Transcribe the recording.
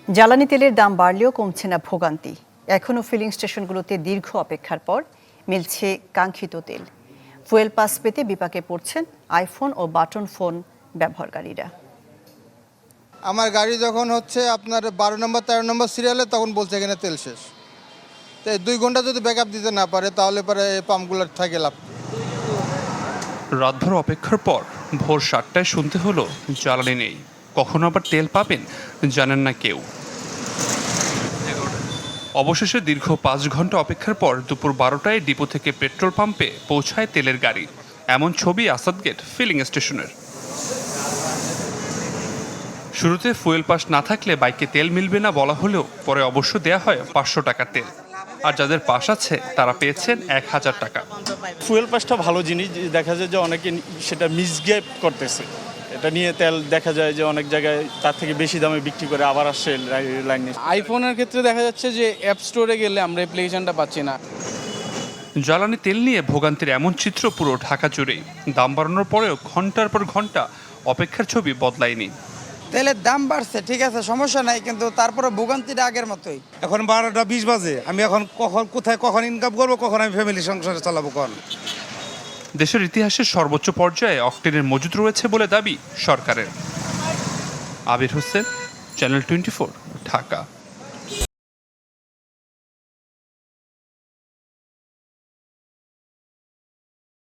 জ্বালানি তেলের দাম বাড়লেও কমছে না ভোগান্তি। এখনও ফিলিং স্টেশনগুলোতে দীর্ঘ অপেক্ষার পর মিলছে কাঙ্ক্ষিত তেল। ফুয়েল পাস পেতে বিপাকে পড়ছেন আইফোন ও বাটন ফোন ব্যবহারকারীরা। আমার গাড়ি যখন হচ্ছে আপনার 12 নম্বর 13 নম্বর সিরিয়ালে, তখন বলছে এখানে তেল শেষ। তো 2 ঘন্টা যদি ব্যাকআপ দিতে না পারে তাহলে পরে পাম্পগুলোর থাকে লাভ। রাতভর অপেক্ষার পর ভোর 7টায় শুনতে হলো জ্বালানি নেই। কখন আবার তেল পাবেন জানেন না কেউ। অবশেষে দীর্ঘ 5 ঘন্টা অপেক্ষার পর দুপুর 12টায় ডিপো থেকে পেট্রোল পাম্পে পৌঁছায় তেলের গাড়ি। এমন ছবি আসাদগেট ফিলিং স্টেশনের। শুরুতে ফুয়েল পাস না থাকলে বাইকে তেল মিলবে না বলা হলেও পরে অবশ্য দেয়া হয় 500 টাকার তেল। আর যাদের পাস আছে তারা পেয়েছেন 1000 টাকা। ফুয়েল পাসটা ভালো জিনিস, দেখা যায় যে অনেকে সেটা মিসগেপ করতেছে। এটা নিয়ে তেল দেখা যায় যে অনেক জায়গায় তার থেকে বেশি দামে বিক্রি করে আবার আসছে লাইনে। আইফোনের ক্ষেত্রে দেখা যাচ্ছে যে অ্যাপ স্টোরে গেলে আমরা অ্যাপ্লিকেশনটা পাচ্ছি না। জ্বালানি তেল নিয়ে ভোগান্তির এমন চিত্র পুরো ঢাকা জুড়েই। দাম বাড়ানোর পরেও ঘন্টার পর ঘন্টা অপেক্ষার ছবি বদলায়নি। তেলের দাম বাড়ছে, ঠিক আছে, সমস্যা নাই, কিন্তু তারপরে ভোগান্তিটা আগের মতোই। এখন 12টা 20 বাজে, আমি এখন কখন ইনকাম করবো, কখন আমি ফ্যামিলি সংসার চালাবো? দেশের ইতিহাসের সর্বোচ্চ পর্যায়ে অক্টেনের মজুদ রয়েছে বলে দাবি সরকারের। আবির হোসেন, চ্যানেল 24, ঢাকা।